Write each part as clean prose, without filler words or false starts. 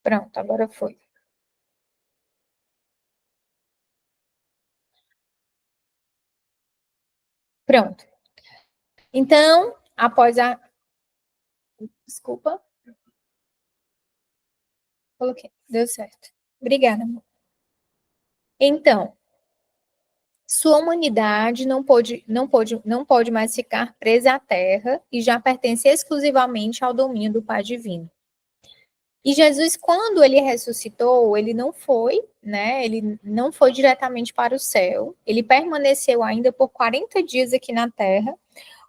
Pronto, agora foi. Pronto. Então, após a. Desculpa, coloquei. Deu certo. Obrigada, amor. Então, sua humanidade não pode mais ficar presa à terra e já pertence exclusivamente ao domínio do Pai Divino. E Jesus, quando ele ressuscitou, ele não foi, né? Ele não foi diretamente para o céu. Ele permaneceu ainda por 40 dias aqui na terra,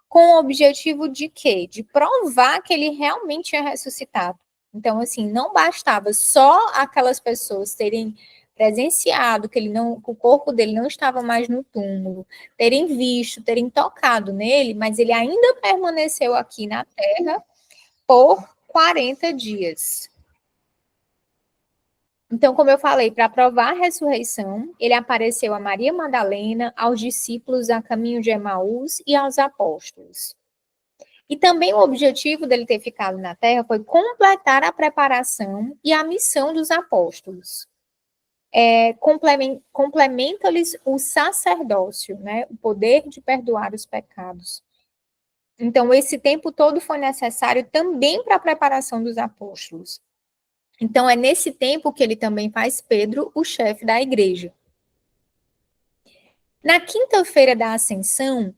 com o objetivo de quê? De provar que ele realmente tinha ressuscitado. Então, assim, não bastava só aquelas pessoas terem presenciado que o corpo dele não estava mais no túmulo, terem visto, terem tocado nele, mas ele ainda permaneceu aqui na terra por 40 dias. Então, como eu falei, para provar a ressurreição, ele apareceu a Maria Madalena, aos discípulos a caminho de Emaús e aos apóstolos. E também o objetivo dele ter ficado na Terra foi completar a preparação e a missão dos apóstolos. Complementa-lhes o sacerdócio, né? O poder de perdoar os pecados. Então, esse tempo todo foi necessário também para a preparação dos apóstolos. Então, é nesse tempo que ele também faz Pedro o chefe da igreja. Na quinta-feira da Ascensão,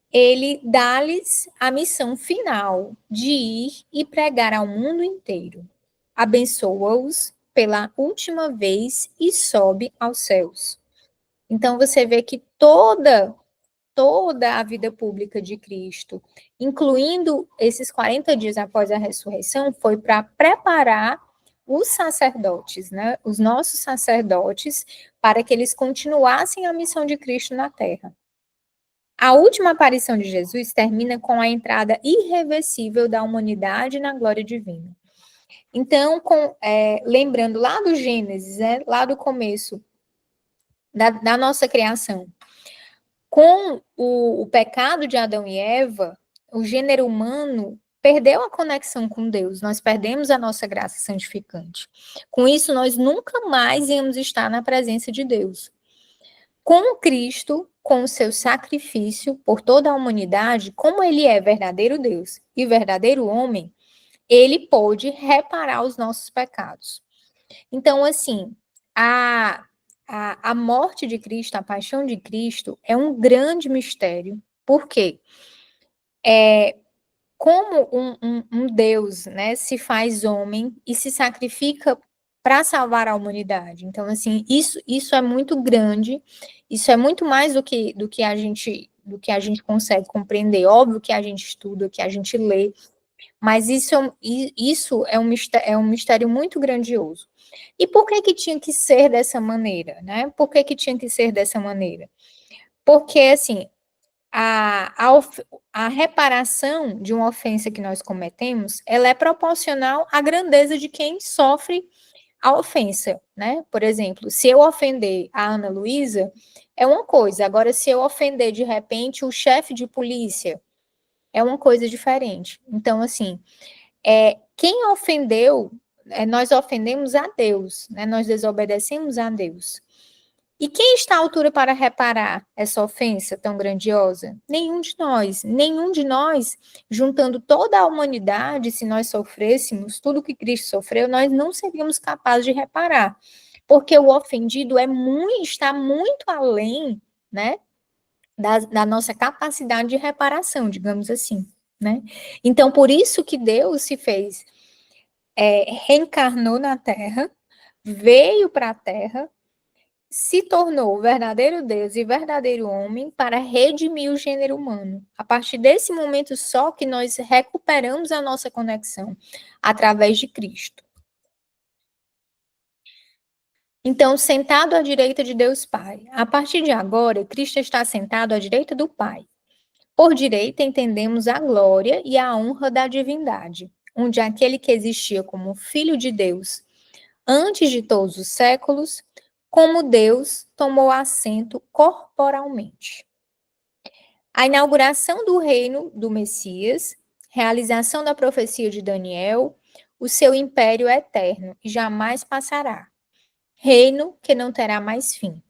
ele dá-lhes a missão final de ir e pregar ao mundo inteiro. Abençoa-os pela última vez e sobe aos céus. Então, você vê que toda a vida pública de Cristo, incluindo esses 40 dias após a ressurreição, foi para preparar os sacerdotes, né, os nossos sacerdotes, para que eles continuassem a missão de Cristo na terra. A última aparição de Jesus termina com a entrada irreversível da humanidade na glória divina. Então, lembrando lá do Gênesis, né, lá do começo da nossa criação, com o pecado de Adão e Eva, o gênero humano perdeu a conexão com Deus, nós perdemos a nossa graça santificante. Com isso, nós nunca mais íamos estar na presença de Deus. Com Cristo, com o seu sacrifício por toda a humanidade, como ele é verdadeiro Deus e verdadeiro homem, ele pôde reparar os nossos pecados. Então, assim, a morte de Cristo, a paixão de Cristo, é um grande mistério. Por quê? Como um Deus, né, se faz homem e se sacrifica para salvar a humanidade. Então, assim, isso é muito grande, isso é muito mais do que a gente consegue compreender. Óbvio que a gente estuda, que a gente lê, mas isso é um mistério muito grandioso. E por que que tinha que ser dessa maneira, né? Por que que tinha que ser dessa maneira? Porque, assim, a reparação de uma ofensa que nós cometemos, ela é proporcional à grandeza de quem sofre a ofensa, né? Por exemplo, se eu ofender a Ana Luísa, é uma coisa. Agora, se eu ofender, de repente, o chefe de polícia, é uma coisa diferente. Então, assim, quem ofendeu, nós ofendemos a Deus, né? Nós desobedecemos a Deus. E quem está à altura para reparar essa ofensa tão grandiosa? Nenhum de nós, juntando toda a humanidade, se nós sofrêssemos tudo que Cristo sofreu, nós não seríamos capazes de reparar, porque o ofendido está muito além, né, da nossa capacidade de reparação, digamos assim, né? Então, por isso que Deus se fez, reencarnou na Terra, veio para a Terra, se tornou verdadeiro Deus e verdadeiro homem para redimir o gênero humano. A partir desse momento só que nós recuperamos a nossa conexão através de Cristo. Então, sentado à direita de Deus Pai. A partir de agora, Cristo está sentado à direita do Pai. Por direita, entendemos a glória e a honra da divindade, onde aquele que existia como Filho de Deus antes de todos os séculos, como Deus tomou assento corporalmente. A inauguração do reino do Messias, realização da profecia de Daniel, o seu império é eterno e jamais passará. Reino que não terá mais fim.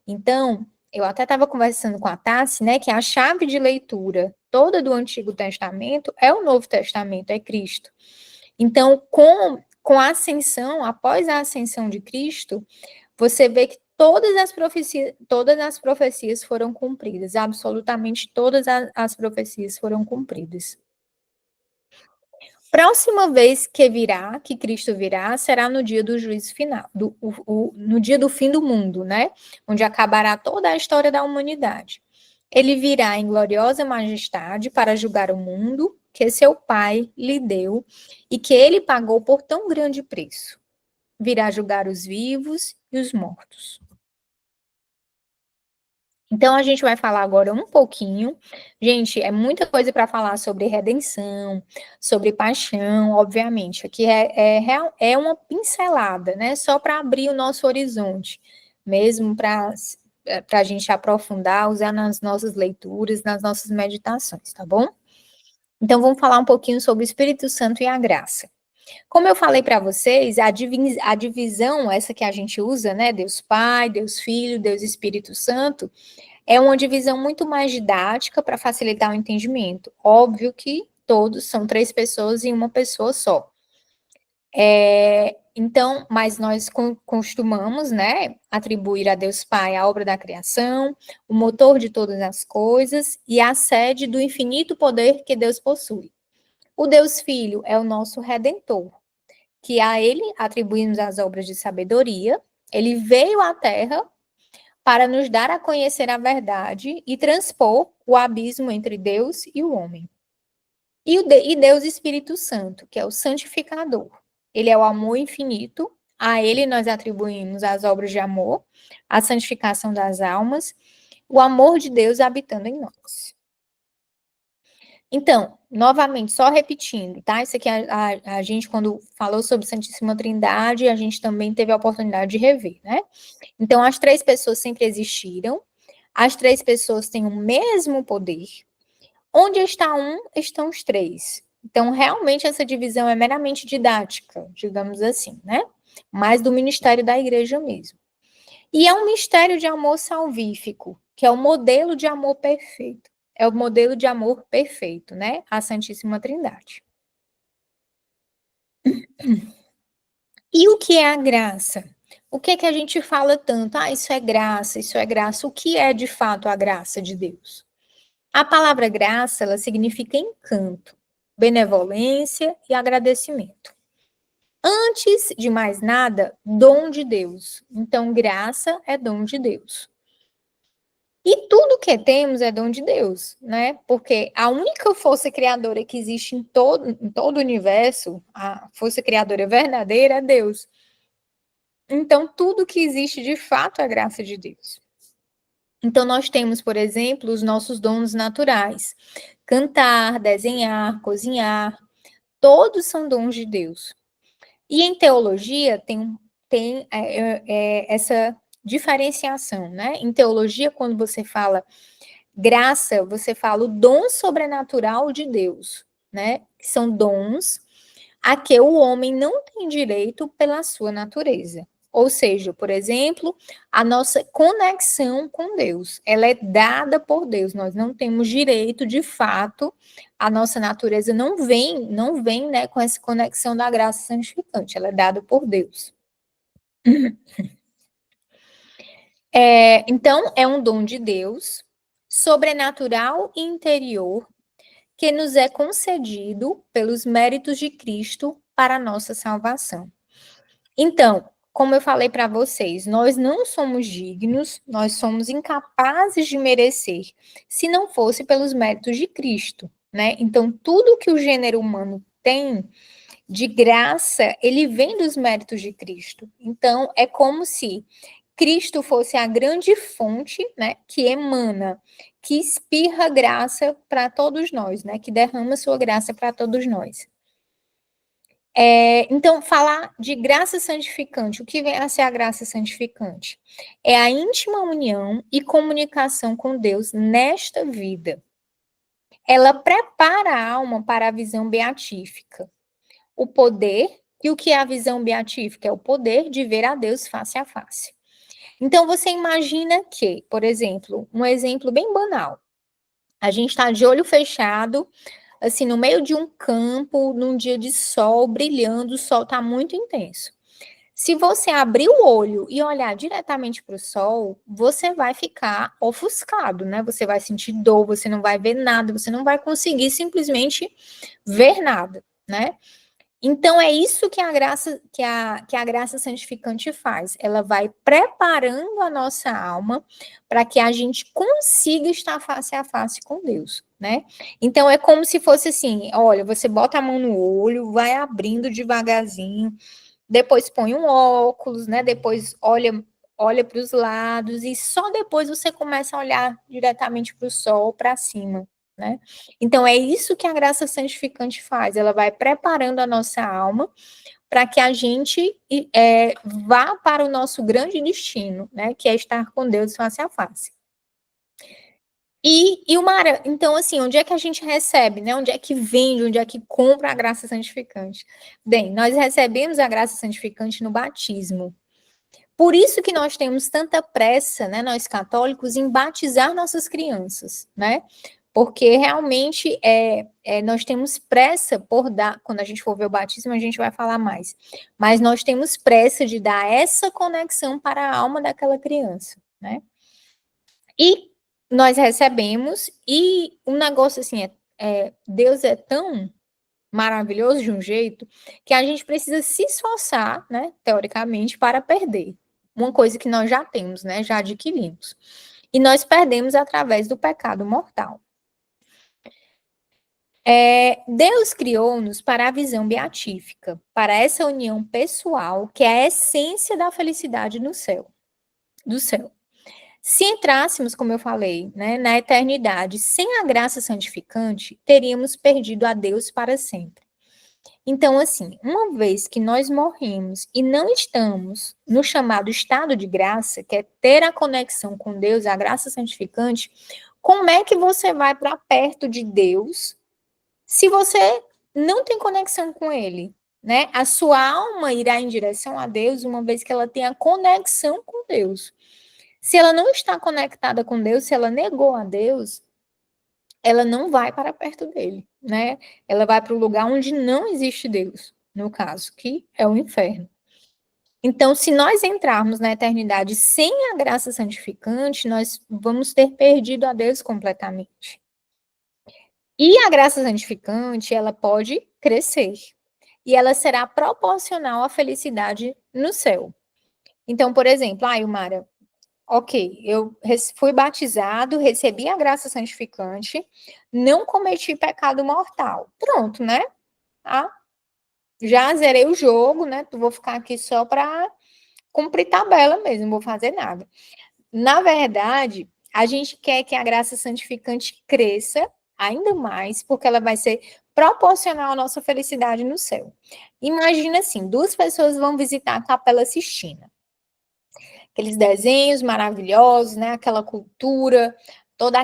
Então, eu até estava conversando com a Tassi, né, que a chave de leitura toda do Antigo Testamento é o Novo Testamento, é Cristo. Então, com a ascensão, após a ascensão de Cristo, você vê que todas as profecias foram cumpridas, absolutamente todas as profecias foram cumpridas. Próxima vez que Cristo virá, será no dia do juízo final, no dia do fim do mundo, né? Onde acabará toda a história da humanidade. Ele virá em gloriosa majestade para julgar o mundo que seu Pai lhe deu e que ele pagou por tão grande preço. Virá julgar os vivos e os mortos. Então, a gente vai falar agora um pouquinho. Gente, é muita coisa para falar sobre redenção, sobre paixão, obviamente. Aqui é uma pincelada, né? Só para abrir o nosso horizonte, mesmo para a gente aprofundar, usar nas nossas leituras, nas nossas meditações, tá bom? Então, vamos falar um pouquinho sobre o Espírito Santo e a graça. Como eu falei para vocês, a divisão, essa que a gente usa, né? Deus Pai, Deus Filho, Deus Espírito Santo, é uma divisão muito mais didática para facilitar o entendimento. Óbvio que todos são 3 pessoas em uma pessoa só. Então, mas nós costumamos, né, atribuir a Deus Pai a obra da criação, o motor de todas as coisas e a sede do infinito poder que Deus possui. O Deus Filho é o nosso Redentor, que a ele atribuímos as obras de sabedoria. Ele veio à Terra para nos dar a conhecer a verdade e transpor o abismo entre Deus e o homem. E Deus Espírito Santo, que é o santificador. Ele é o amor infinito, a ele nós atribuímos as obras de amor, a santificação das almas, o amor de Deus habitando em nós. Então, novamente, só repetindo, tá? Isso aqui a gente, quando falou sobre Santíssima Trindade, a gente também teve a oportunidade de rever, né? Então, as 3 pessoas sempre existiram, as 3 pessoas têm o mesmo poder. Onde está um, estão os 3. Então, realmente, essa divisão é meramente didática, digamos assim, né? Mais do ministério da igreja mesmo. E é um mistério de amor salvífico, que é o modelo de amor perfeito. É o modelo de amor perfeito, né? A Santíssima Trindade. E o que é a graça? O que é que a gente fala tanto? Ah, isso é graça, isso é graça. O que é de fato a graça de Deus? A palavra graça, ela significa encanto, benevolência e agradecimento. Antes de mais nada, dom de Deus. Então, graça é dom de Deus. E tudo que temos é dom de Deus, né? Porque a única força criadora que existe em todo o universo, a força criadora verdadeira é Deus. Então, tudo que existe de fato é graça de Deus. Então, nós temos, por exemplo, os nossos dons naturais: cantar, desenhar, cozinhar, todos são dons de Deus. E em teologia tem essa diferenciação, né? Em teologia, quando você fala graça, você fala o dom sobrenatural de Deus, né? Que são dons a que o homem não tem direito pela sua natureza. Ou seja, por exemplo, a nossa conexão com Deus, ela é dada por Deus. Nós não temos direito, de fato, a nossa natureza não vem, né, com essa conexão da graça santificante. Ela é dada por Deus. Então, é um dom de Deus, sobrenatural e interior, que nos é concedido pelos méritos de Cristo para a nossa salvação. Então, como eu falei para vocês, nós não somos dignos, nós somos incapazes de merecer, se não fosse pelos méritos de Cristo, né? Então, tudo que o gênero humano tem de graça, ele vem dos méritos de Cristo. Então, é como se Cristo fosse a grande fonte, né, que emana, que espirra graça para todos nós, né, que derrama sua graça para todos nós. Então, falar de graça santificante, o que vem a ser a graça santificante? É a íntima união e comunicação com Deus nesta vida. Ela prepara a alma para a visão beatífica. O poder E o que é a visão beatífica? É o poder de ver a Deus face a face. Então, você imagina que, por exemplo, um exemplo bem banal, a gente está de olho fechado, assim, no meio de um campo, num dia de sol, brilhando, o sol está muito intenso. Se você abrir o olho e olhar diretamente para o sol, você vai ficar ofuscado, né? Você vai sentir dor, você não vai ver nada, você não vai conseguir simplesmente ver nada, né? Então é isso que a graça que a graça santificante faz. Ela vai preparando a nossa alma para que a gente consiga estar face a face com Deus, né? Então é como se fosse assim, olha, você bota a mão no olho, vai abrindo devagarzinho, depois põe um óculos, né? Depois olha para os lados e só depois você começa a olhar diretamente para o sol, para cima, né? Então é isso que a graça santificante faz. Ela vai preparando a nossa alma para que a gente vá para o nosso grande destino, né? Que é estar com Deus face a face. E Mara, então, assim, onde é que a gente recebe, né? Onde é que vende, onde é que compra a graça santificante? Bem, nós recebemos a graça santificante no batismo. Por isso que nós temos tanta pressa, né, nós católicos, em batizar nossas crianças, né? Porque realmente nós temos pressa por dar, quando a gente for ver o batismo, a gente vai falar mais. Mas nós temos pressa de dar essa conexão para a alma daquela criança, né? E nós recebemos, e um negócio assim, Deus é tão maravilhoso de um jeito que a gente precisa se esforçar, né, teoricamente, para perder. Uma coisa que nós já temos, né, já adquirimos. E nós perdemos através do pecado mortal. Deus criou-nos para a visão beatífica, para essa união pessoal que é a essência da felicidade no céu, do céu. Se entrássemos, como eu falei, né, na eternidade sem a graça santificante, teríamos perdido a Deus para sempre. Então, assim, uma vez que nós morremos e não estamos no chamado estado de graça, que é ter a conexão com Deus, a graça santificante, como é que você vai para perto de Deus se você não tem conexão com Ele? Né? A sua alma irá em direção a Deus uma vez que ela tenha conexão com Deus. Se ela não está conectada com Deus, se ela negou a Deus, ela não vai para perto dele, né? Ela vai para o lugar onde não existe Deus, no caso, que é o inferno. Então, se nós entrarmos na eternidade sem a graça santificante, nós vamos ter perdido a Deus completamente. E a graça santificante, ela pode crescer. E ela será proporcional à felicidade no céu. Então, por exemplo, Ilmara, ok, eu fui batizado, recebi a graça santificante, não cometi pecado mortal. Pronto, né? Ah, já zerei o jogo, né? Vou ficar aqui só para cumprir tabela mesmo, não vou fazer nada. Na verdade, a gente quer que a graça santificante cresça ainda mais, porque ela vai ser proporcional à nossa felicidade no céu. Imagina assim, duas pessoas vão visitar a Capela Sistina. Aqueles desenhos maravilhosos, né? Aquela cultura, todo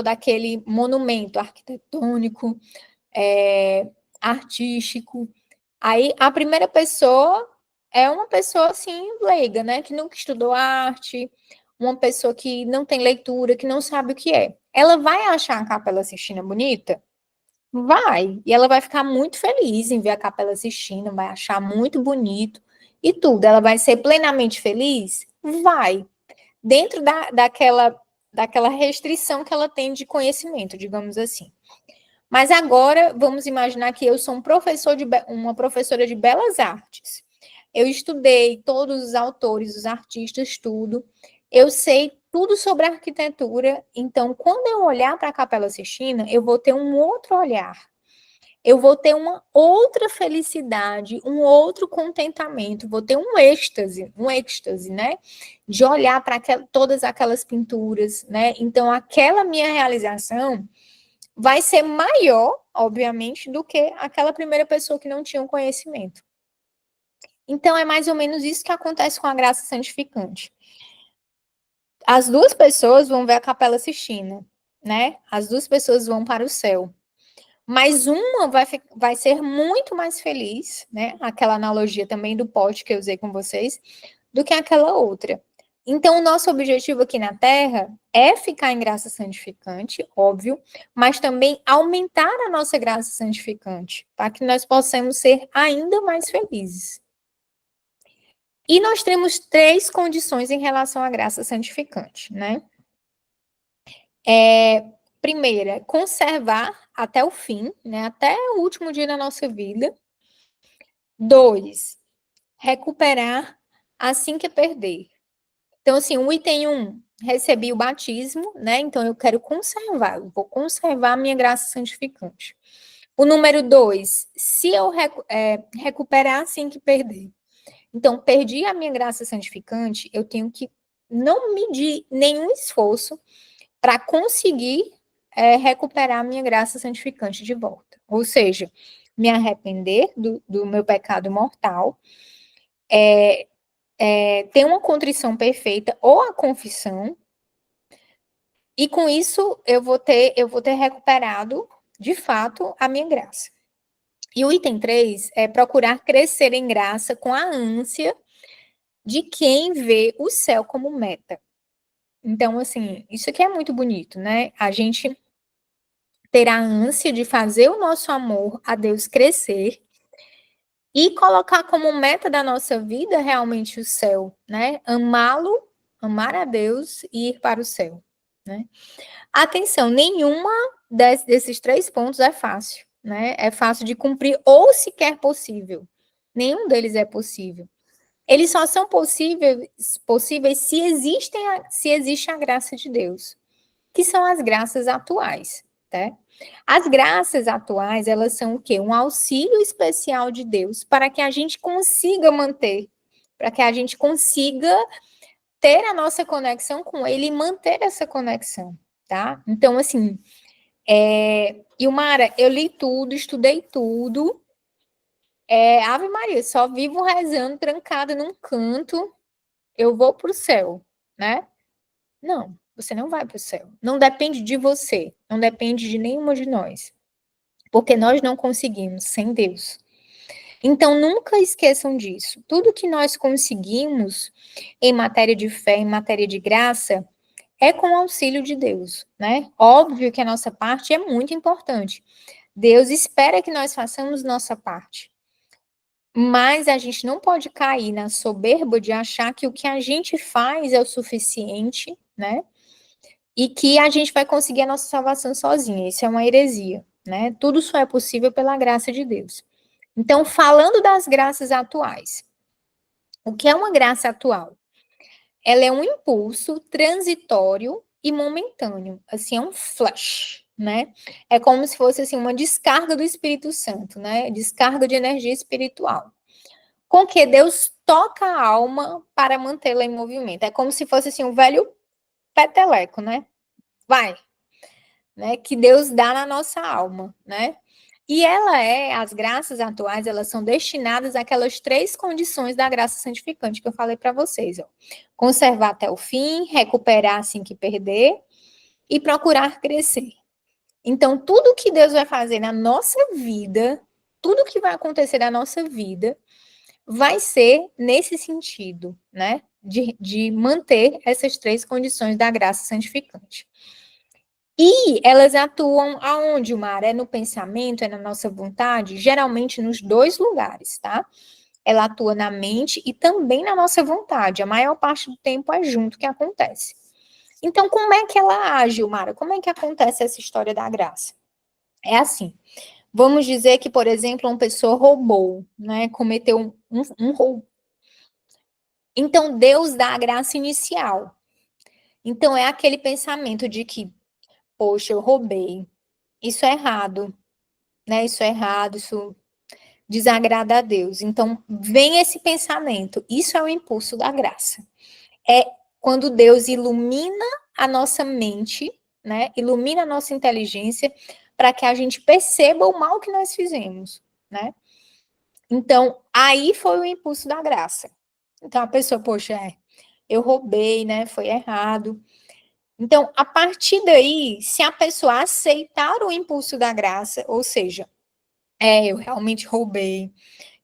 aquele monumento arquitetônico, artístico. Aí a primeira pessoa é uma pessoa assim leiga, né? Que nunca estudou arte, uma pessoa que não tem leitura, que não sabe o que é. Ela vai achar a Capela Sistina bonita? Vai. E ela vai ficar muito feliz em ver a Capela Sistina, vai achar muito bonito e tudo. Ela vai ser plenamente feliz? Vai. Dentro daquela restrição que ela tem de conhecimento, digamos assim. Mas agora, vamos imaginar que eu sou uma professora de belas artes. Eu estudei todos os autores, os artistas, tudo. Eu sei tudo sobre arquitetura. Então, quando eu olhar para a Capela Sistina, eu vou ter um outro olhar. Eu vou ter uma outra felicidade, um outro contentamento, vou ter um êxtase, né? De olhar para todas aquelas pinturas, né? Então, aquela minha realização vai ser maior, obviamente, do que aquela primeira pessoa que não tinha um conhecimento. Então, é mais ou menos isso que acontece com a graça santificante. As duas pessoas vão ver a Capela Sistina, né? As duas pessoas vão para o céu. mas uma vai ser muito mais feliz, né? Aquela analogia também do pote que eu usei com vocês, do que aquela outra. Então, o nosso objetivo aqui na Terra é ficar em graça santificante, óbvio, mas também aumentar a nossa graça santificante, para que nós possamos ser ainda mais felizes. E nós temos 3 condições em relação à graça santificante, né? Primeira, conservar até o fim, né? Até o último dia da nossa vida. 2, recuperar assim que perder. Então, assim, o item 1, recebi o batismo, né? Então, eu quero conservar, eu vou conservar a minha graça santificante. O número 2, se eu recuperar assim que perder. Então, perdi a minha graça santificante, eu tenho que não medir nenhum esforço para conseguir recuperar a minha graça santificante de volta. Ou seja, me arrepender do meu pecado mortal, ter uma contrição perfeita ou a confissão, e com isso eu vou ter recuperado, de fato, a minha graça. E o item 3 é procurar crescer em graça com a ânsia de quem vê o céu como meta. Então, assim, isso aqui é muito bonito, né? A gente ter a ânsia de fazer o nosso amor a Deus crescer e colocar como meta da nossa vida realmente o céu, né? Amá-lo, amar a Deus e ir para o céu, né? Atenção, nenhuma desses 3 pontos é fácil, né? É fácil de cumprir ou sequer possível. Nenhum deles é possível. Eles só são possíveis se existe a graça de Deus, que são as graças atuais, tá? As graças atuais, elas são o quê? Um auxílio especial de Deus para que a gente consiga manter, para que a gente consiga ter a nossa conexão com Ele e manter essa conexão, tá? Então, assim, Ilmara, eu li tudo, estudei tudo, Ave Maria, só vivo rezando, trancada num canto, eu vou para o céu, né? Não, você não vai para o céu. Não depende de você, não depende de nenhuma de nós, porque nós não conseguimos sem Deus. Então, nunca esqueçam disso. Tudo que nós conseguimos em matéria de fé, em matéria de graça, é com o auxílio de Deus, né? Óbvio que a nossa parte é muito importante. Deus espera que nós façamos nossa parte. Mas a gente não pode cair na soberba de achar que o que a gente faz é o suficiente, né? E que a gente vai conseguir a nossa salvação sozinha. Isso é uma heresia, né? Tudo só é possível pela graça de Deus. Então, falando das graças atuais, o que é uma graça atual? Ela é um impulso transitório e momentâneo, assim, é um flash, né? É como se fosse assim uma descarga do Espírito Santo, né? Descarga de energia espiritual. Com que Deus toca a alma para mantê-la em movimento. É como se fosse assim um velho peteleco, né? Vai, né? Que Deus dá na nossa alma, né? E as graças atuais, elas são destinadas àquelas 3 condições da graça santificante que eu falei para vocês, ó. Conservar até o fim, recuperar assim que perder e procurar crescer. Então, tudo que Deus vai fazer na nossa vida, tudo que vai acontecer na nossa vida, vai ser nesse sentido, né? De manter essas 3 condições da graça santificante. E elas atuam aonde, Mar? É no pensamento, é na nossa vontade? Geralmente nos 2 lugares, tá? Ela atua na mente e também na nossa vontade. A maior parte do tempo é junto que acontece. Então, como é que ela age, Mara? Como é que acontece essa história da graça? É assim, vamos dizer que, por exemplo, uma pessoa roubou, né? Cometeu um roubo. Então, Deus dá a graça inicial. Então, é aquele pensamento de que, poxa, eu roubei, isso é errado, né? Isso é errado, isso desagrada a Deus. Então, vem esse pensamento. Isso é o impulso da graça. É quando Deus ilumina a nossa mente, né? Ilumina a nossa inteligência para que a gente perceba o mal que nós fizemos, né? Então, aí foi o impulso da graça. Então, a pessoa, poxa, eu roubei, né? Foi errado. Então, a partir daí, se a pessoa aceitar o impulso da graça, ou seja, eu realmente roubei,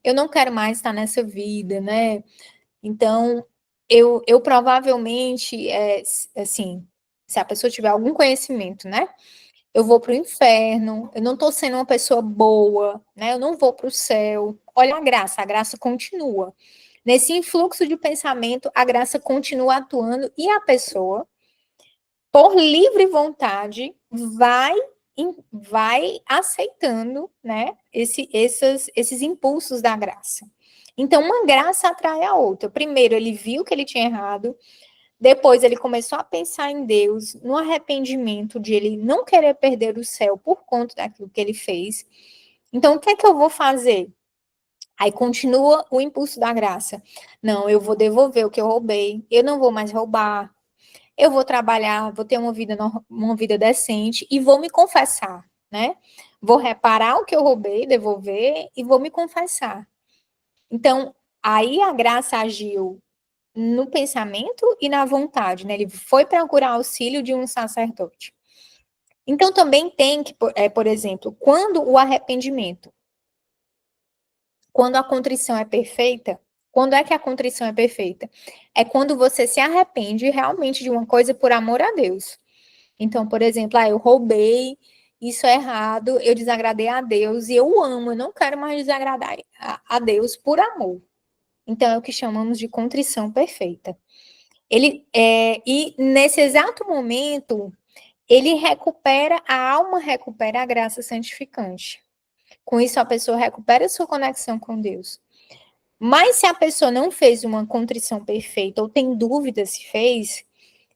eu não quero mais estar nessa vida, né? Então, eu provavelmente, assim, se a pessoa tiver algum conhecimento, né? Eu vou para o inferno, eu não estou sendo uma pessoa boa, né? Eu não vou para o céu. Olha a graça continua. Nesse influxo de pensamento, a graça continua atuando e a pessoa, por livre vontade, vai aceitando, né, esses impulsos da graça. Então, uma graça atrai a outra. Primeiro, ele viu que ele tinha errado, depois ele começou a pensar em Deus, no arrependimento de ele não querer perder o céu por conta daquilo que ele fez. Então, o que é que eu vou fazer? Aí continua o impulso da graça. Não, eu vou devolver o que eu roubei, eu não vou mais roubar, eu vou trabalhar, vou ter uma vida decente e vou me confessar, né? Vou reparar o que eu roubei, devolver e vou me confessar. Então, aí a graça agiu no pensamento e na vontade, né? Ele foi procurar auxílio de um sacerdote. Então, também tem que, por exemplo, quando o arrependimento, quando a contrição é perfeita, quando é que a contrição é perfeita? É quando você se arrepende realmente de uma coisa por amor a Deus. Então, por exemplo, eu roubei, isso é errado, eu desagradei a Deus e eu amo, eu não quero mais desagradar a Deus por amor. Então, é o que chamamos de contrição perfeita. E nesse exato momento, ele recupera, a alma recupera a graça santificante. Com isso, a pessoa recupera a sua conexão com Deus. Mas se a pessoa não fez uma contrição perfeita ou tem dúvida se fez,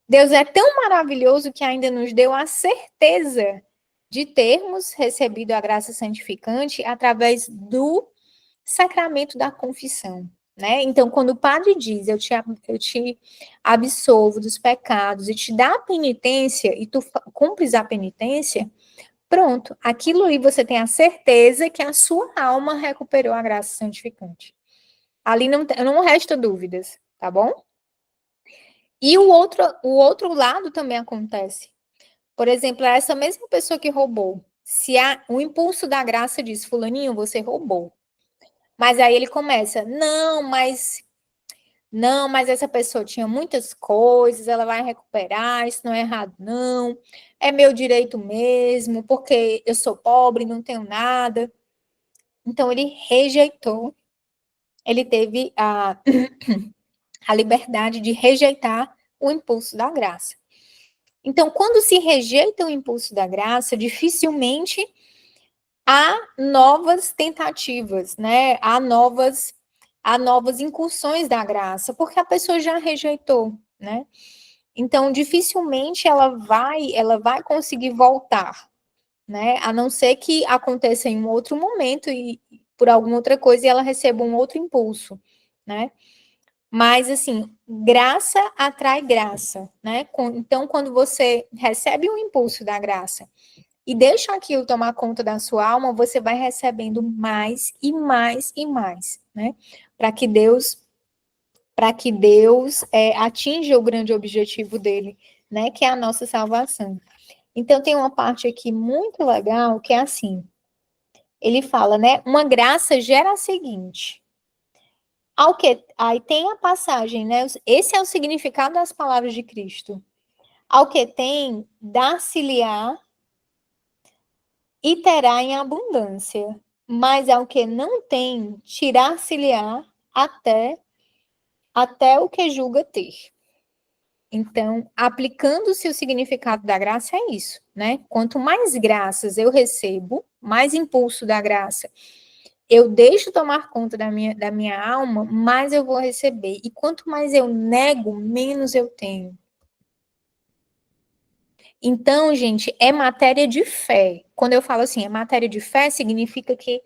Deus é tão maravilhoso que ainda nos deu a certeza de termos recebido a graça santificante através do sacramento da confissão, né? Então, quando o padre diz, eu te absolvo dos pecados e te dá a penitência e tu cumpres a penitência, pronto, aquilo aí você tem a certeza que a sua alma recuperou a graça santificante. Ali não resta dúvidas, tá bom? E o outro lado também acontece. Por exemplo, essa mesma pessoa que roubou, se o impulso da graça diz, fulaninho, você roubou. Mas aí ele começa, não, mas essa pessoa tinha muitas coisas, ela vai recuperar, isso não é errado, não. É meu direito mesmo, porque eu sou pobre, não tenho nada. Então ele rejeitou, ele teve a liberdade de rejeitar o impulso da graça. Então, quando se rejeita o impulso da graça, dificilmente há novas tentativas, né? Há novas incursões da graça, porque a pessoa já rejeitou, né? Então, dificilmente ela vai conseguir voltar, né? A não ser que aconteça em um outro momento e por alguma outra coisa e ela receba um outro impulso, né? Mas assim, graça atrai graça, né? Então, quando você recebe um impulso da graça e deixa aquilo tomar conta da sua alma, você vai recebendo mais e mais e mais, né? Para que Deus atinja o grande objetivo dele, né? Que é a nossa salvação. Então tem uma parte aqui muito legal que é assim. Ele fala, né? Uma graça gera a seguinte. Aí tem a passagem, né? Esse é o significado das palavras de Cristo. Ao que tem, dar-se-lhe-á e terá em abundância, mas ao que não tem, tirar-se-lhe-á até o que julga ter. Então, aplicando-se o significado da graça é isso, né? Quanto mais graças eu recebo, mais impulso da graça eu deixo tomar conta da minha alma, mais eu vou receber. E quanto mais eu nego, menos eu tenho. Então, gente, é matéria de fé. Quando eu falo assim, é matéria de fé, significa que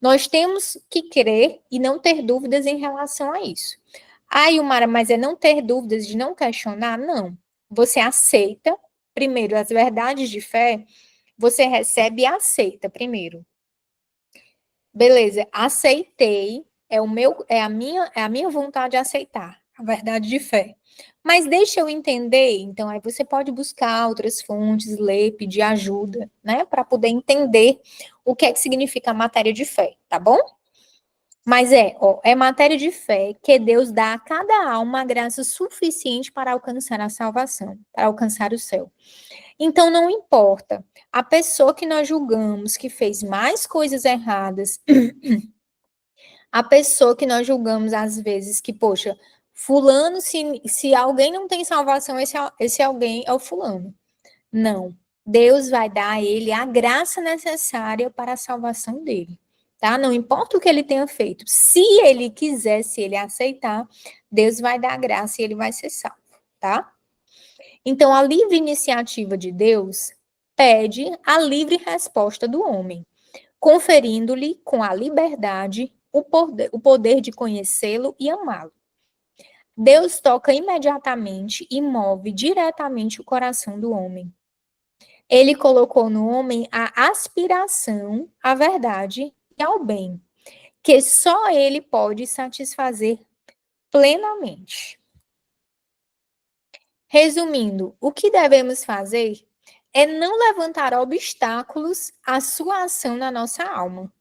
nós temos que crer e não ter dúvidas em relação a isso. Yumara, mas é não ter dúvidas de não questionar? Não. Você aceita, primeiro, as verdades de fé, você recebe e aceita primeiro. Beleza, aceitei, é a minha vontade de aceitar. A verdade de fé. Mas deixa eu entender, então aí você pode buscar outras fontes, ler, pedir ajuda, né, para poder entender o que é que significa a matéria de fé, tá bom? Mas é matéria de fé que Deus dá a cada alma a graça suficiente para alcançar a salvação, para alcançar o céu. Então não importa a pessoa que nós julgamos que fez mais coisas erradas, a pessoa que nós julgamos às vezes que, poxa, fulano, se alguém não tem salvação, esse alguém é o fulano. Não. Deus vai dar a ele a graça necessária para a salvação dele, tá? Não importa o que ele tenha feito. Se ele quiser, se ele aceitar, Deus vai dar a graça e ele vai ser salvo, tá? Então, a livre iniciativa de Deus pede a livre resposta do homem, conferindo-lhe com a liberdade o poder de conhecê-lo e amá-lo. Deus toca imediatamente e move diretamente o coração do homem. Ele colocou no homem a aspiração à verdade e ao bem, que só ele pode satisfazer plenamente. Resumindo, o que devemos fazer é não levantar obstáculos à sua ação na nossa alma.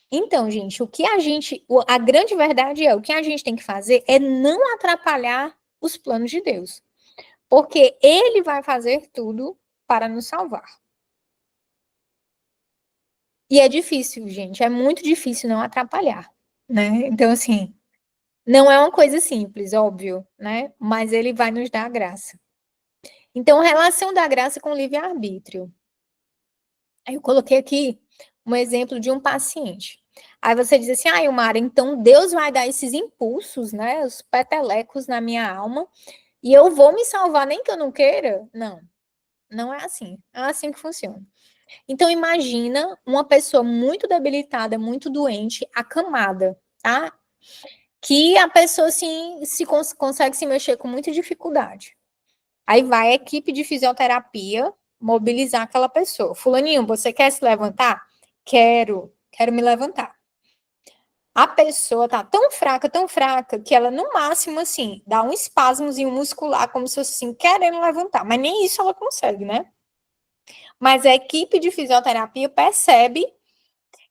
Então, gente, a grande verdade é, o que a gente tem que fazer é não atrapalhar os planos de Deus, porque ele vai fazer tudo para nos salvar. E é difícil, gente, é muito difícil não atrapalhar, né? Então, assim, não é uma coisa simples, óbvio, né? Mas ele vai nos dar a graça. Então, relação da graça com o livre-arbítrio. Aí eu coloquei aqui um exemplo de um paciente. Aí você diz assim, Ilmara, então Deus vai dar esses impulsos, né? Os petelecos na minha alma, e eu vou me salvar nem que eu não queira? Não, não é assim. É assim que funciona. Então, imagina uma pessoa muito debilitada, muito doente, acamada, tá? Que a pessoa, assim, consegue se mexer com muita dificuldade. Aí vai a equipe de fisioterapia mobilizar aquela pessoa. Fulaninho, você quer se levantar? Quero me levantar. A pessoa tá tão fraca, que ela, no máximo, assim, dá um espasmozinho muscular, como se fosse assim, querendo levantar. Mas nem isso ela consegue, né? Mas a equipe de fisioterapia percebe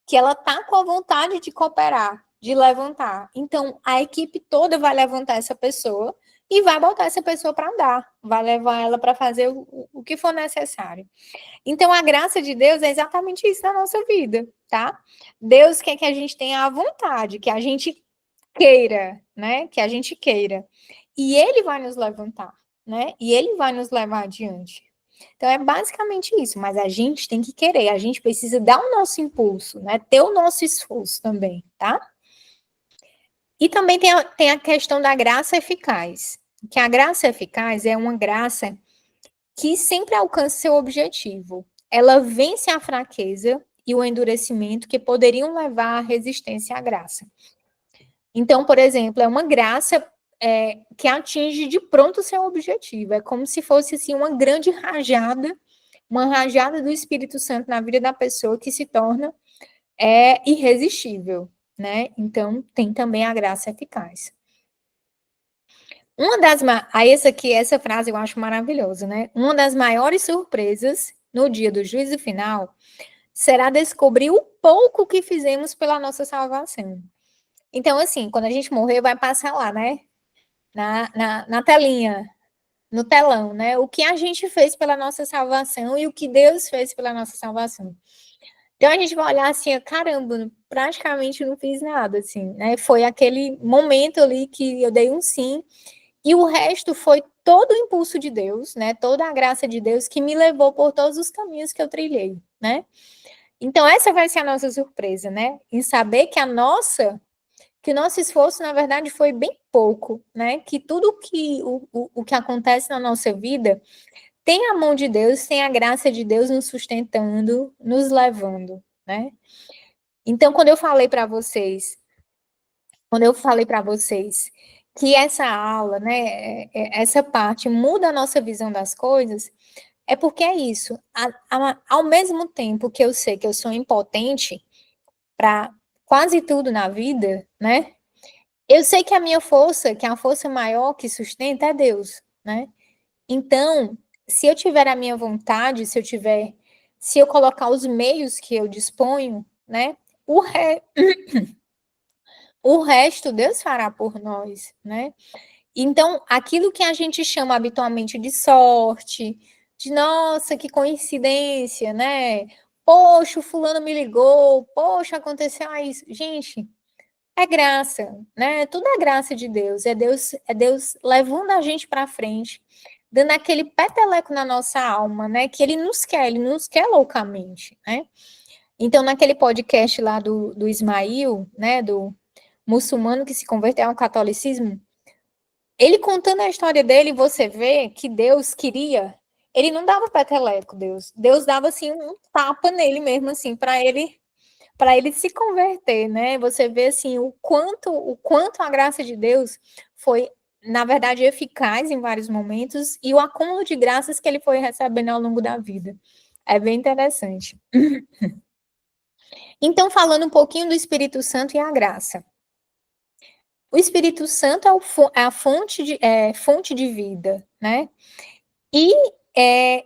que ela tá com a vontade de cooperar, de levantar. Então, a equipe toda vai levantar essa pessoa e vai botar essa pessoa para andar, vai levar ela para fazer o que for necessário. Então, a graça de Deus é exatamente isso na nossa vida, tá? Deus quer que a gente tenha a vontade, que a gente queira, né? Que a gente queira. E Ele vai nos levantar, né? E Ele vai nos levar adiante. Então, é basicamente isso, mas a gente tem que querer, a gente precisa dar o nosso impulso, né? Ter o nosso esforço também, tá? E também tem a questão da graça eficaz, que a graça eficaz é uma graça que sempre alcança seu objetivo. Ela vence a fraqueza e o endurecimento que poderiam levar à resistência à graça. Então, por exemplo, é uma graça que atinge de pronto seu objetivo. É como se fosse assim, uma rajada do Espírito Santo na vida da pessoa que se torna irresistível, né? Então, tem também a graça eficaz. Essa frase eu acho maravilhosa, né? Uma das maiores surpresas no dia do juízo final será descobrir o pouco que fizemos pela nossa salvação. Então, assim, quando a gente morrer, vai passar lá, né? Na telinha, no telão, né? O que a gente fez pela nossa salvação e o que Deus fez pela nossa salvação. Então a gente vai olhar assim, caramba, praticamente não fiz nada, assim, né? Foi aquele momento ali que eu dei um sim, e o resto foi todo o impulso de Deus, né? Toda a graça de Deus que me levou por todos os caminhos que eu trilhei, né? Então essa vai ser a nossa surpresa, né? Em saber que que o nosso esforço, na verdade, foi bem pouco, né? Que tudo o que acontece na nossa vida tem a mão de Deus, tem a graça de Deus nos sustentando, nos levando, né? Então, quando eu falei para vocês que essa aula, né, essa parte muda a nossa visão das coisas, é porque é isso. Ao mesmo tempo que eu sei que eu sou impotente para quase tudo na vida, né? Eu sei que a minha força, que a força maior que sustenta é Deus, né? Então, se eu tiver a minha vontade, se eu colocar os meios que eu disponho, né? O, re, o resto Deus fará por nós, né? Então, aquilo que a gente chama habitualmente de sorte, de nossa, que coincidência, né? Poxa, o fulano me ligou, poxa, aconteceu isso. Gente, é graça, né? Tudo é graça de Deus. É Deus levando a gente para frente, dando aquele peteleco na nossa alma, né? Que ele nos quer loucamente, né? Então, naquele podcast lá do Ismail, né? Do muçulmano que se converteu ao catolicismo, ele contando a história dele, você vê que Deus queria. Ele não dava peteleco, Deus. Deus dava assim um tapa nele mesmo, assim, para ele se converter, né? Você vê assim o quanto a graça de Deus foi, na verdade, eficaz em vários momentos e o acúmulo de graças que ele foi recebendo ao longo da vida. É bem interessante. Então, falando um pouquinho do Espírito Santo e a graça. O Espírito Santo é a fonte de vida, né? E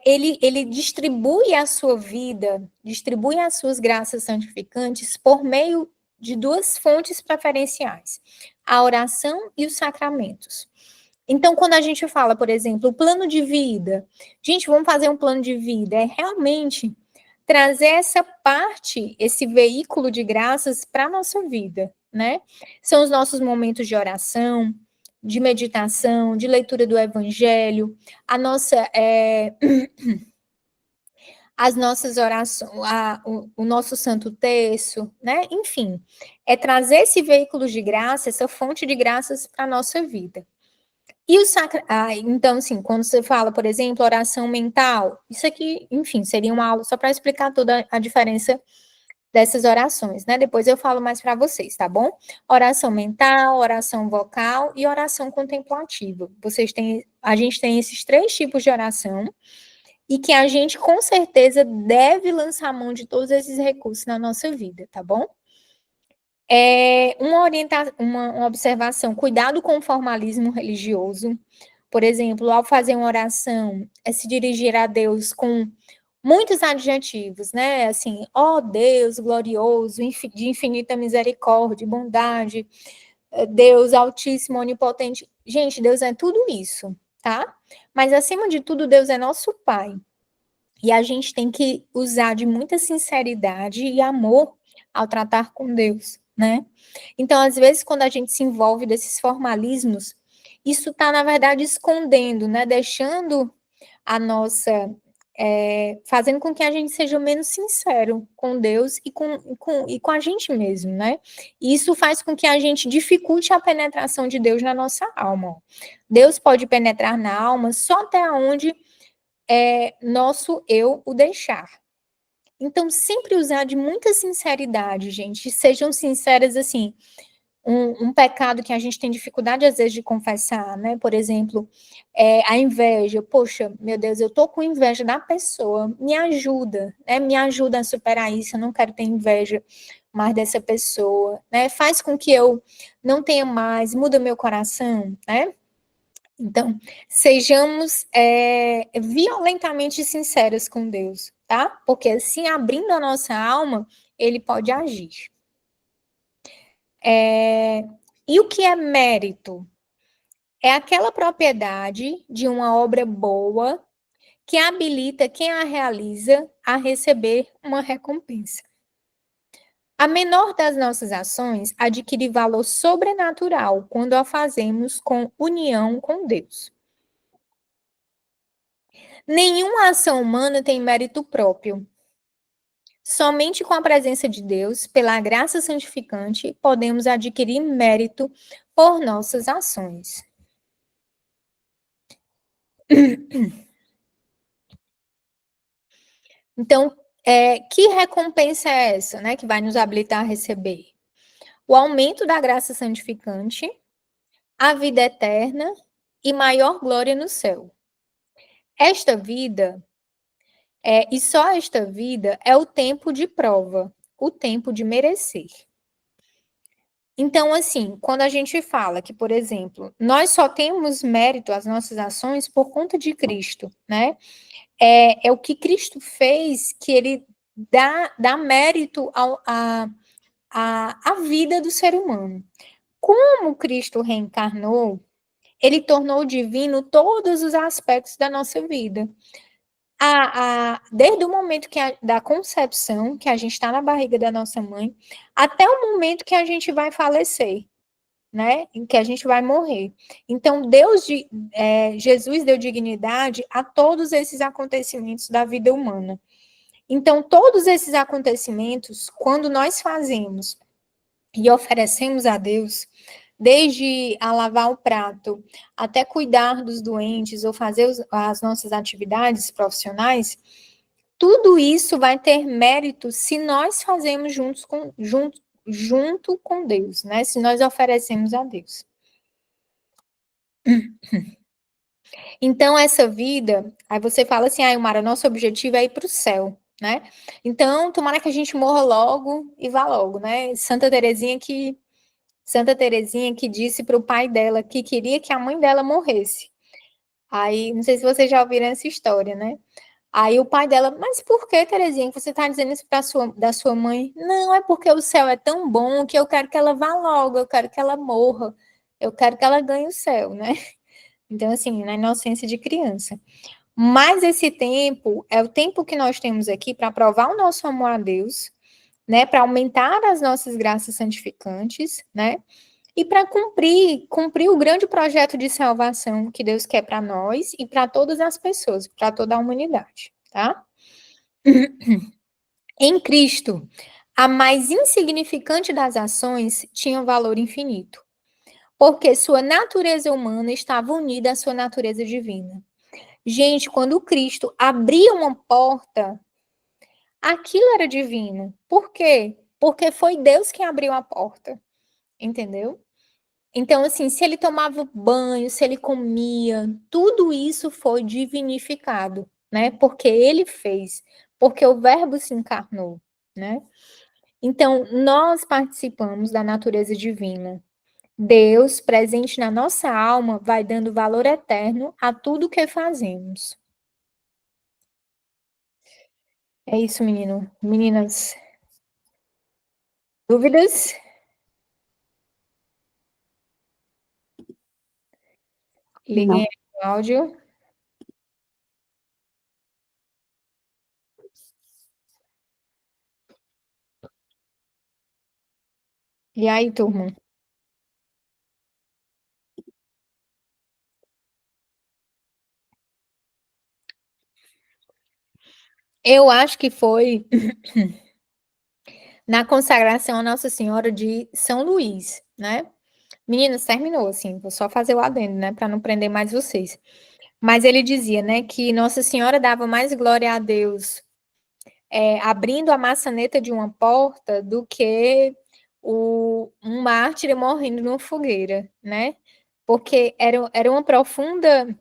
ele distribui a sua vida, distribui as suas graças santificantes por meio de duas fontes preferenciais: a oração e os sacramentos. Então, quando a gente fala, por exemplo, o plano de vida, gente, vamos fazer um plano de vida, é realmente trazer essa parte, esse veículo de graças para a nossa vida, né? São os nossos momentos de oração, de meditação, de leitura do evangelho, a nossa, as nossas orações, o nosso santo terço, né? Enfim, é trazer esse veículo de graça, essa fonte de graças para a nossa vida. E o então, assim, quando você fala, por exemplo, oração mental, isso aqui, enfim, seria uma aula só para explicar toda a diferença dessas orações, né? Depois eu falo mais para vocês, tá bom? Oração mental, oração vocal e oração contemplativa. A gente tem esses três tipos de oração e que a gente com certeza deve lançar mão de todos esses recursos na nossa vida, tá bom? Uma observação, cuidado com o formalismo religioso. Por exemplo, ao fazer uma oração, é se dirigir a Deus com muitos adjetivos, né? Assim, ó Deus glorioso, de infinita misericórdia, bondade, Deus altíssimo, onipotente. Gente, Deus é tudo isso, tá? Mas acima de tudo, Deus é nosso Pai. E a gente tem que usar de muita sinceridade e amor ao tratar com Deus, né? Então, às vezes, quando a gente se envolve desses formalismos, isso está, na verdade, escondendo, né? Deixando a nossa. Fazendo com que a gente seja menos sincero com Deus e com a gente mesmo, né? E isso faz com que a gente dificulte a penetração de Deus na nossa alma. Deus pode penetrar na alma só até onde nosso eu o deixar. Então, sempre usar de muita sinceridade, gente. Sejam sinceras, assim, um pecado que a gente tem dificuldade, às vezes, de confessar, né? Por exemplo, a inveja. Poxa, meu Deus, eu tô com inveja da pessoa. Me ajuda, né? Me ajuda a superar isso. Eu não quero ter inveja mais dessa pessoa, né? Faz com que eu não tenha mais, muda meu coração, né? Então, sejamos violentamente sinceros com Deus, tá? Porque assim, abrindo a nossa alma, ele pode agir. E o que é mérito? É aquela propriedade de uma obra boa que habilita quem a realiza a receber uma recompensa. A menor das nossas ações adquire valor sobrenatural quando a fazemos com união com Deus. Nenhuma ação humana tem mérito próprio. Somente com a presença de Deus, pela graça santificante, podemos adquirir mérito por nossas ações. Então, que recompensa é essa, né, que vai nos habilitar a receber? O aumento da graça santificante, a vida eterna e maior glória no céu. Esta vida, e só esta vida, é o tempo de prova, o tempo de merecer. Então, assim, quando a gente fala que, por exemplo, nós só temos mérito às nossas ações por conta de Cristo, né? É o que Cristo fez que ele dá mérito à vida do ser humano. Como Cristo reencarnou, ele tornou divino todos os aspectos da nossa vida. Desde o momento da concepção, que a gente está na barriga da nossa mãe, até o momento que a gente vai falecer, né? Em que a gente vai morrer. Então, Jesus deu dignidade a todos esses acontecimentos da vida humana. Então, todos esses acontecimentos, quando nós fazemos e oferecemos a Deus, desde a lavar o prato, até cuidar dos doentes ou fazer as nossas atividades profissionais, tudo isso vai ter mérito se nós fazemos junto com Deus, né? Se nós oferecemos a Deus. Então, essa vida, aí você fala assim, Mara, nosso objetivo é ir para o céu, né? Então, tomara que a gente morra logo e vá logo, né? Santa Terezinha que disse para o pai dela que queria que a mãe dela morresse. Aí, não sei se vocês já ouviram essa história, né? Aí o pai dela, mas por que, Terezinha, que você está dizendo isso da sua mãe? Não, é porque o céu é tão bom que eu quero que ela vá logo, eu quero que ela morra, eu quero que ela ganhe o céu, né? Então, assim, na inocência de criança. Mas esse tempo é o tempo que nós temos aqui para provar o nosso amor a Deus, né? Para aumentar as nossas graças santificantes, né? E para cumprir o grande projeto de salvação que Deus quer para nós e para todas as pessoas, para toda a humanidade, tá? Em Cristo, a mais insignificante das ações tinha um valor infinito, porque sua natureza humana estava unida à sua natureza divina. Gente, quando Cristo abria uma porta, aquilo era divino. Por quê? Porque foi Deus quem abriu a porta, entendeu? Então, assim, se ele tomava banho, se ele comia, tudo isso foi divinificado, né? Porque ele fez, porque o Verbo se encarnou, né? Então, nós participamos da natureza divina. Deus, presente na nossa alma, vai dando valor eterno a tudo que fazemos. É isso, menino. Meninas, dúvidas? Liguem Não. aí o áudio. E aí, turma? Eu acho que foi na consagração a Nossa Senhora de São Luís, né? Meninas, terminou, assim, vou só fazer o adendo, né, para não prender mais vocês. Mas ele dizia, né, que Nossa Senhora dava mais glória a Deus abrindo a maçaneta de uma porta do que um mártir morrendo numa fogueira, né? Porque era uma profunda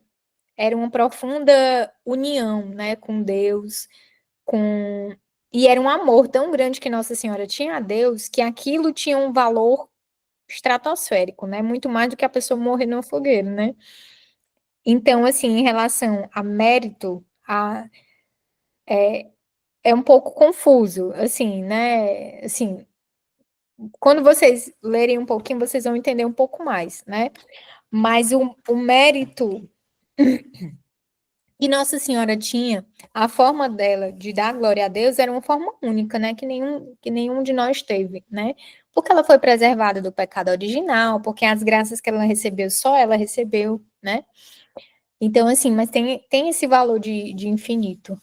união, né, com Deus, com e era um amor tão grande que Nossa Senhora tinha a Deus que aquilo tinha um valor estratosférico, né? Muito mais do que a pessoa morrer numa fogueira, né? Então, assim, em relação a mérito, é um pouco confuso, assim, né? Assim, quando vocês lerem um pouquinho, vocês vão entender um pouco mais, né? Mas o mérito que Nossa Senhora tinha, a forma dela de dar glória a Deus era uma forma única, né? Que nenhum de nós teve, né? Porque ela foi preservada do pecado original, porque as graças que ela recebeu, só ela recebeu, né? Então, assim, mas tem esse valor de infinito.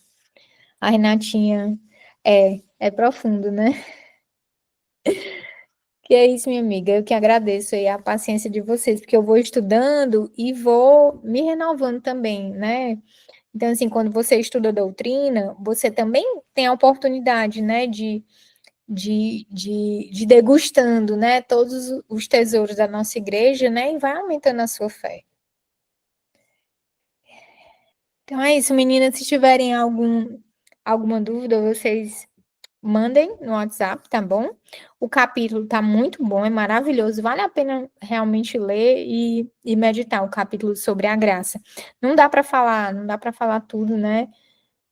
A Renatinha é profundo, né? Que é isso, minha amiga. Eu que agradeço aí a paciência de vocês, porque eu vou estudando e vou me renovando também, né? Então, assim, quando você estuda doutrina, você também tem a oportunidade, né, de degustando, né, todos os tesouros da nossa igreja, né, e vai aumentando a sua fé. Então é isso, meninas. Se tiverem alguma dúvida, vocês mandem no WhatsApp, tá bom? O capítulo tá muito bom, é maravilhoso, vale a pena realmente ler e meditar o capítulo sobre a graça. Não dá para falar tudo, né?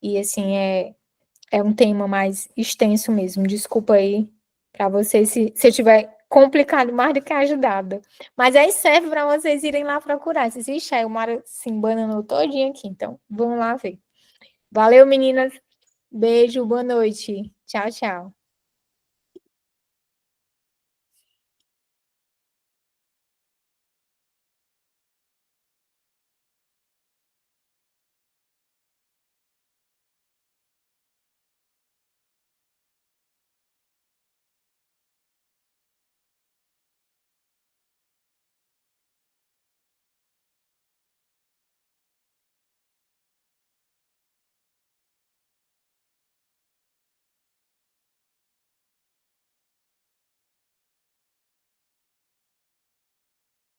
E assim, é um tema mais extenso mesmo. Desculpa aí para vocês se eu tiver complicado mais do que ajudada. Mas aí serve para vocês irem lá procurar. Vocês, ixi, aí o Mara se embananou todinho aqui, então vamos lá ver. Valeu, meninas. Beijo, boa noite. Tchau, tchau.